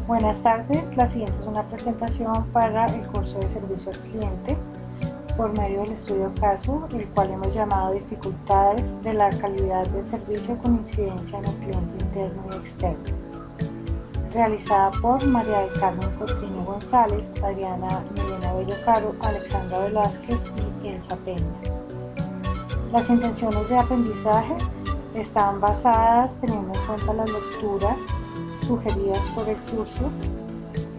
Buenas tardes, la siguiente es una presentación para el curso de servicio al cliente por medio del estudio caso, el cual hemos llamado dificultades de la calidad de servicio con incidencia en el cliente interno y externo, realizada por María del Carmen Cotrino González, Adriana Milena Bello Caro, Alexandra Velázquez y Elsa Peña. Las intenciones de aprendizaje están basadas teniendo en cuenta las lecturas sugeridas por el curso.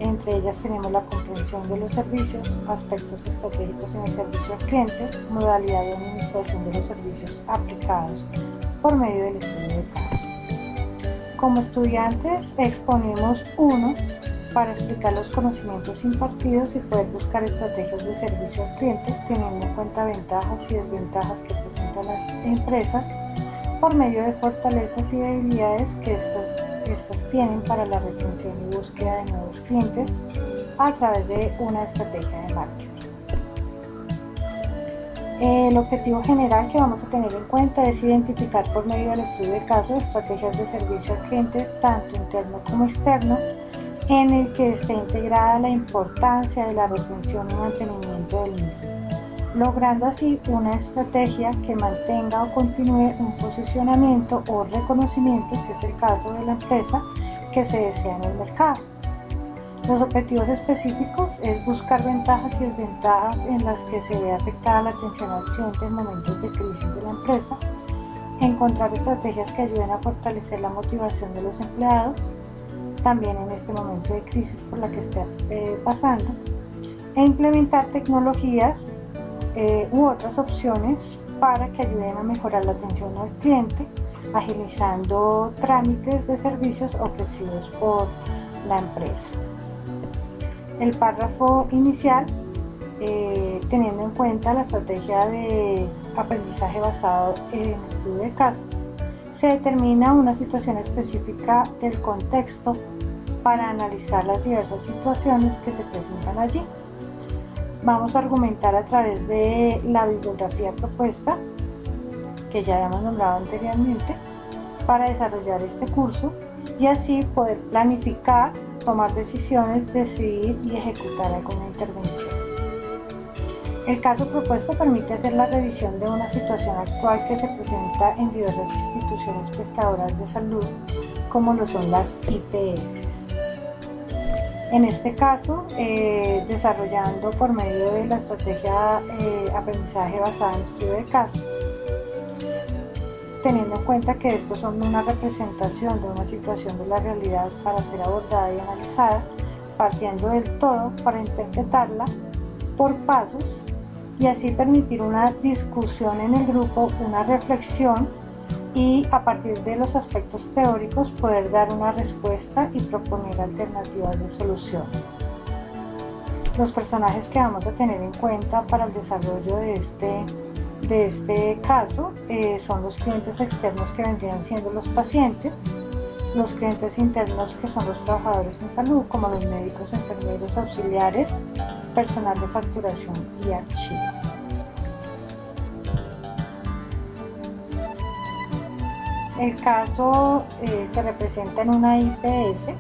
Entre ellas tenemos la comprensión de los servicios, aspectos estratégicos en el servicio al cliente, modalidad de administración de los servicios aplicados por medio del estudio de caso. Como estudiantes exponemos uno para explicar los conocimientos impartidos y poder buscar estrategias de servicio al cliente teniendo en cuenta ventajas y desventajas que presentan las empresas por medio de fortalezas y debilidades que estas tienen para la retención y búsqueda de nuevos clientes a través de una estrategia de marketing. El objetivo general que vamos a tener en cuenta es identificar por medio del estudio de caso estrategias de servicio al cliente tanto interno como externo en el que esté integrada la importancia de la retención y mantenimiento del mismo, logrando así una estrategia que mantenga o continúe un posicionamiento o reconocimiento, si es el caso de la empresa, que se desea en el mercado. Los objetivos específicos es buscar ventajas y desventajas en las que se ve afectada la atención al cliente en momentos de crisis de la empresa, encontrar estrategias que ayuden a fortalecer la motivación de los empleados, también en este momento de crisis por la que esté pasando, e implementar tecnologías u otras opciones para que ayuden a mejorar la atención al cliente, agilizando trámites de servicios ofrecidos por la empresa. El párrafo inicial, teniendo en cuenta la estrategia de aprendizaje basado en estudio de caso, se determina una situación específica del contexto para analizar las diversas situaciones que se presentan allí. Vamos a argumentar a través de la bibliografía propuesta, que ya habíamos nombrado anteriormente, para desarrollar este curso y así poder planificar, tomar decisiones, decidir y ejecutar alguna intervención. El caso propuesto permite hacer la revisión de una situación actual que se presenta en diversas instituciones prestadoras de salud, como lo son las IPS. En este caso, desarrollando por medio de la estrategia aprendizaje basada en estudio de caso, teniendo en cuenta que estos son una representación de una situación de la realidad para ser abordada y analizada, partiendo del todo para interpretarla por pasos y así permitir una discusión en el grupo, una reflexión y a partir de los aspectos teóricos poder dar una respuesta y proponer alternativas de solución. Los personajes que vamos a tener en cuenta para el desarrollo de este caso son los clientes externos que vendrían siendo los pacientes, los clientes internos que son los trabajadores en salud como los médicos, enfermeros, auxiliares, personal de facturación y archivo. El caso se representa en una IPS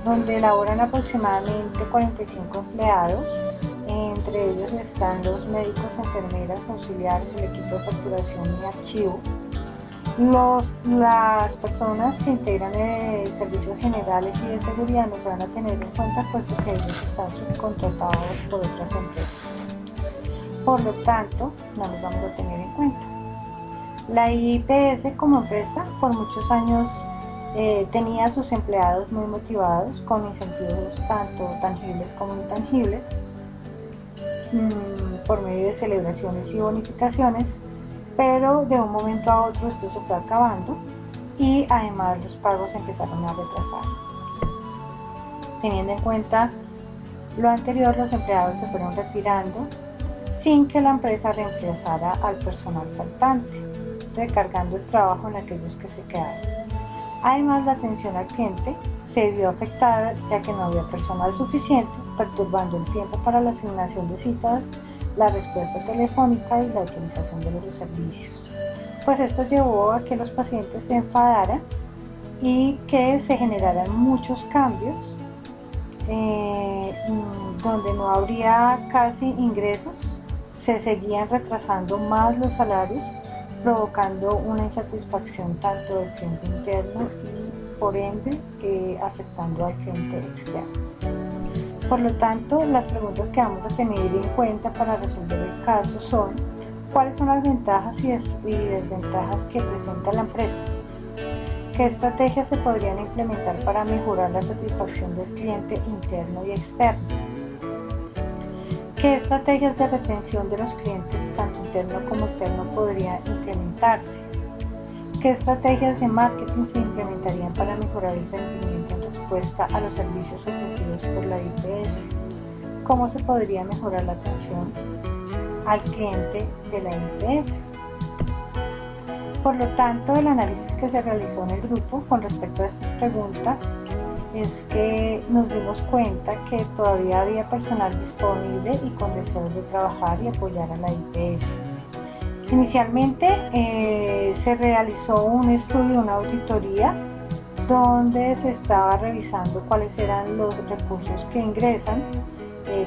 donde laboran aproximadamente 45 empleados, entre ellos están los médicos, enfermeras, auxiliares, el equipo de facturación y archivo. Las personas que integran servicios generales y de seguridad no se van a tener en cuenta puesto que ellos están subcontratados por otras empresas. Por lo tanto, no los vamos a tener en cuenta. La IPS como empresa por muchos años tenía a sus empleados muy motivados con incentivos tanto tangibles como intangibles por medio de celebraciones y bonificaciones, pero de un momento a otro esto se fue acabando y además los pagos empezaron a retrasar. Teniendo en cuenta lo anterior, los empleados se fueron retirando sin que la empresa reemplazara al personal faltante, recargando el trabajo en aquellos que se quedaron. Además, la atención al cliente se vio afectada ya que no había personal suficiente, perturbando el tiempo para la asignación de citas, la respuesta telefónica y la utilización de los servicios. Pues esto llevó a que los pacientes se enfadaran y que se generaran muchos cambios donde no habría casi ingresos, se seguían retrasando más los salarios, provocando una insatisfacción tanto del cliente interno y por ende afectando al cliente externo. Por lo tanto, las preguntas que vamos a tener en cuenta para resolver el caso son: ¿cuáles son las ventajas y desventajas que presenta la empresa? ¿Qué estrategias se podrían implementar para mejorar la satisfacción del cliente interno y externo? ¿Qué estrategias de retención de los clientes, tanto interno como externo, podrían implementarse? ¿Qué estrategias de marketing se implementarían para mejorar el rendimiento en respuesta a los servicios ofrecidos por la IPS? ¿Cómo se podría mejorar la atención al cliente de la IPS? Por lo tanto, el análisis que se realizó en el grupo con respecto a estas preguntas es que nos dimos cuenta que todavía había personal disponible y con deseos de trabajar y apoyar a la IPS. Inicialmente se realizó un estudio, una auditoría, donde se estaba revisando cuáles eran los recursos que ingresan,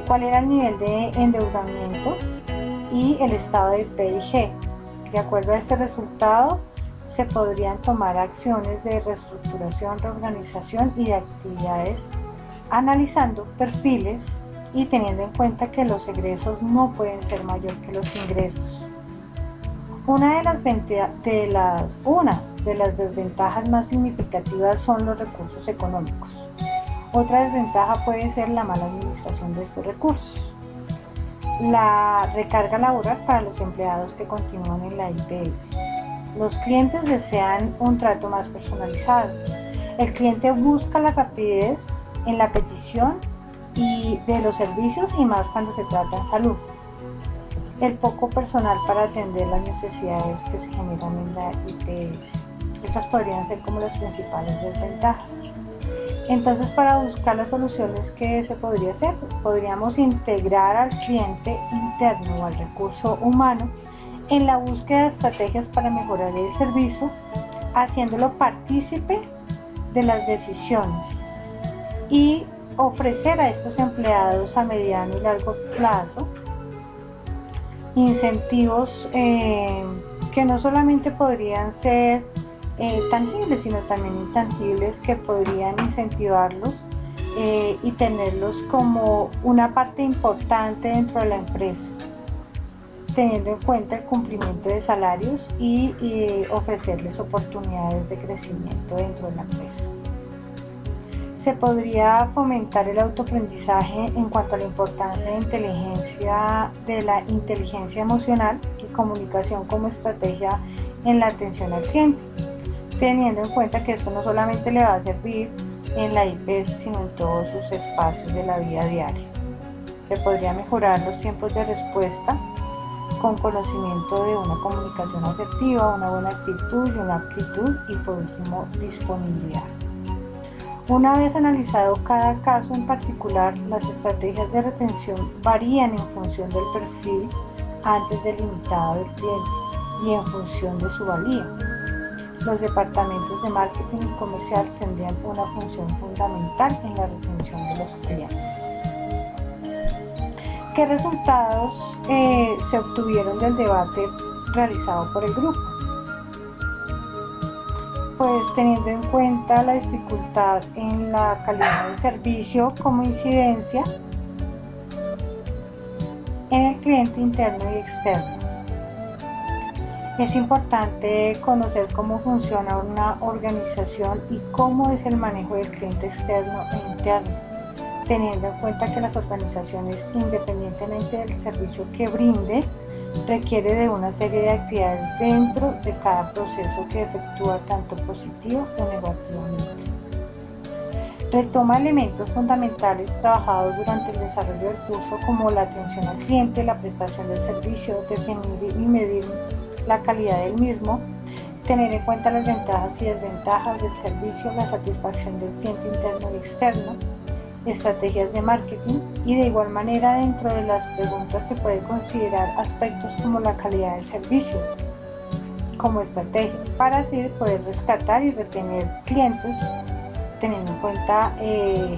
cuál era el nivel de endeudamiento y el estado de P&G. De acuerdo a este resultado, se podrían tomar acciones de reestructuración, reorganización y de actividades, analizando perfiles y teniendo en cuenta que los egresos no pueden ser mayor que los ingresos. Una de las desventajas más significativas son los recursos económicos. Otra desventaja puede ser la mala administración de estos recursos. La recarga laboral para los empleados que continúan en la IPS. Los clientes desean un trato más personalizado. El cliente busca la rapidez en la petición y de los servicios y más cuando se trata en salud. El poco personal para atender las necesidades que se generan en la IPS. Estas podrían ser como las principales desventajas. Entonces, para buscar las soluciones que se podría hacer, podríamos integrar al cliente interno o al recurso humano en la búsqueda de estrategias para mejorar el servicio, haciéndolo partícipe de las decisiones y ofrecer a estos empleados a mediano y largo plazo incentivos que no solamente podrían ser tangibles, sino también intangibles, que podrían incentivarlos y tenerlos como una parte importante dentro de la empresa, teniendo en cuenta el cumplimiento de salarios y ofrecerles oportunidades de crecimiento dentro de la empresa. Se podría fomentar el autoaprendizaje en cuanto a la importancia de la inteligencia emocional y comunicación como estrategia en la atención al cliente, teniendo en cuenta que esto no solamente le va a servir en la IPS, sino en todos sus espacios de la vida diaria. Se podría mejorar los tiempos de respuesta con conocimiento de una comunicación asertiva, una buena actitud y una aptitud, y por último, disponibilidad. Una vez analizado cada caso en particular, las estrategias de retención varían en función del perfil antes delimitado del cliente y en función de su valía. Los departamentos de marketing y comercial tendrían una función fundamental en la retención de los clientes. ¿Qué resultados se obtuvieron del debate realizado por el grupo? Pues teniendo en cuenta la dificultad en la calidad del servicio como incidencia en el cliente interno y externo. Es importante conocer cómo funciona una organización y cómo es el manejo del cliente externo e interno, teniendo en cuenta que las organizaciones, independientemente del servicio que brinde, requiere de una serie de actividades dentro de cada proceso que efectúa tanto positivo o negativamente. Retoma elementos fundamentales trabajados durante el desarrollo del curso, como la atención al cliente, la prestación del servicio, definir y medir la calidad del mismo, tener en cuenta las ventajas y desventajas del servicio, la satisfacción del cliente interno y externo, estrategias de marketing, y de igual manera dentro de las preguntas se puede considerar aspectos como la calidad del servicio como estrategia para así poder rescatar y retener clientes teniendo en cuenta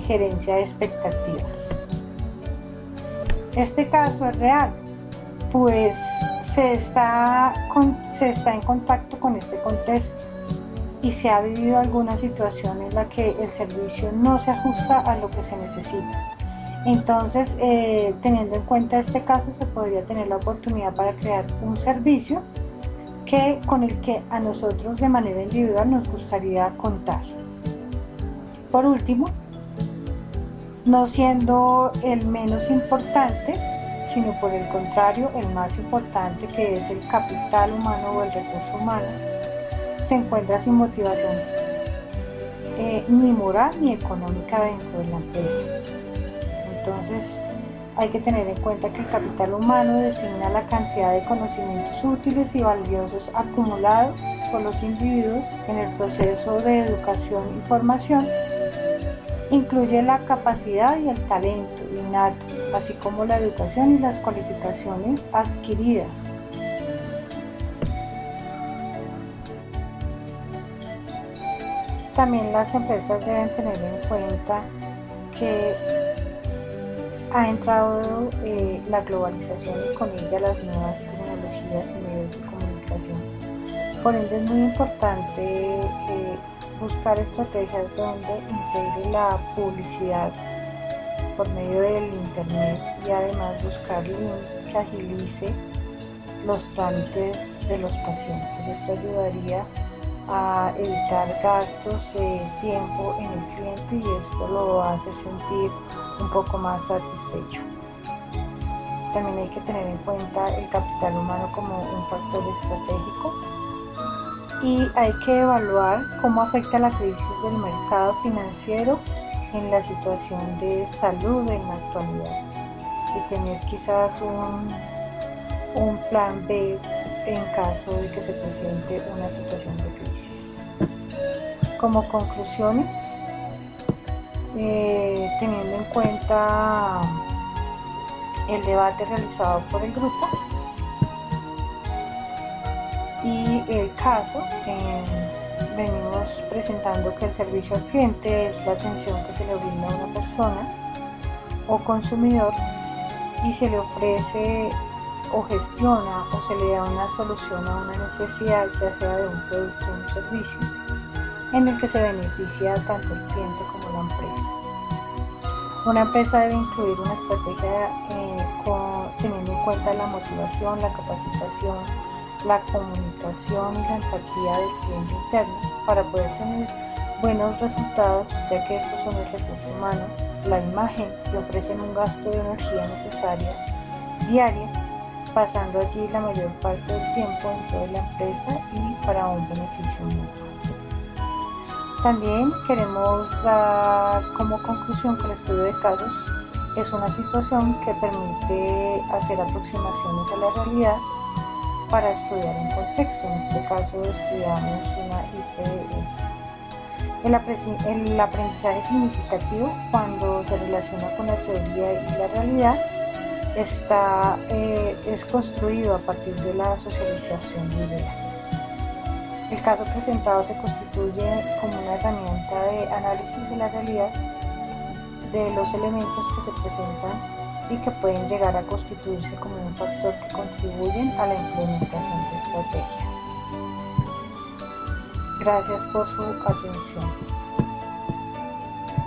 gerencia de expectativas. Este caso es real, pues se está en contacto con este contexto y se ha vivido alguna situación en la que el servicio no se ajusta a lo que se necesita. Entonces, teniendo en cuenta este caso, se podría tener la oportunidad para crear un servicio con el que a nosotros de manera individual nos gustaría contar. Por último, no siendo el menos importante, sino por el contrario, el más importante, que es el capital humano o el recurso humano, se encuentra sin motivación ni moral ni económica dentro de la empresa. Entonces, hay que tener en cuenta que el capital humano designa la cantidad de conocimientos útiles y valiosos acumulados por los individuos en el proceso de educación y formación. Incluye la capacidad y el talento innato, así como la educación y las cualificaciones adquiridas. También las empresas deben tener en cuenta que ha entrado la globalización y con ella las nuevas tecnologías y medios de comunicación. Por ende es muy importante buscar estrategias donde integre la publicidad por medio del internet y además buscar link que agilice los trámites de los pacientes. Esto ayudaría a evitar gastos de tiempo en el cliente y esto lo hace sentir un poco más satisfecho. También hay que tener en cuenta el capital humano como un factor estratégico y hay que evaluar cómo afecta la crisis del mercado financiero en la situación de salud en la actualidad y tener quizás un plan B en caso de que se presente una situación de crisis. Como conclusiones, teniendo en cuenta el debate realizado por el grupo y el caso, venimos presentando que el servicio al cliente es la atención que se le brinda a una persona o consumidor y se le ofrece o gestiona o se le da una solución a una necesidad, ya sea de un producto o un servicio, en el que se beneficia tanto el cliente como la empresa. Una empresa debe incluir una estrategia teniendo en cuenta la motivación, la capacitación, la comunicación y la empatía del cliente interno para poder tener buenos resultados, ya que estos son el recurso humano, la imagen que ofrecen un gasto de energía necesaria diaria, pasando allí la mayor parte del tiempo dentro de la empresa y para un beneficio mutuo. También queremos dar como conclusión que el estudio de casos es una situación que permite hacer aproximaciones a la realidad para estudiar un contexto. En este caso estudiamos una IPS. El aprendizaje significativo, cuando se relaciona con la teoría y la realidad, es construido a partir de la socialización de ideas. El caso presentado se constituye como una herramienta de análisis de la realidad de los elementos que se presentan y que pueden llegar a constituirse como un factor que contribuyen a la implementación de estrategias. Gracias por su atención.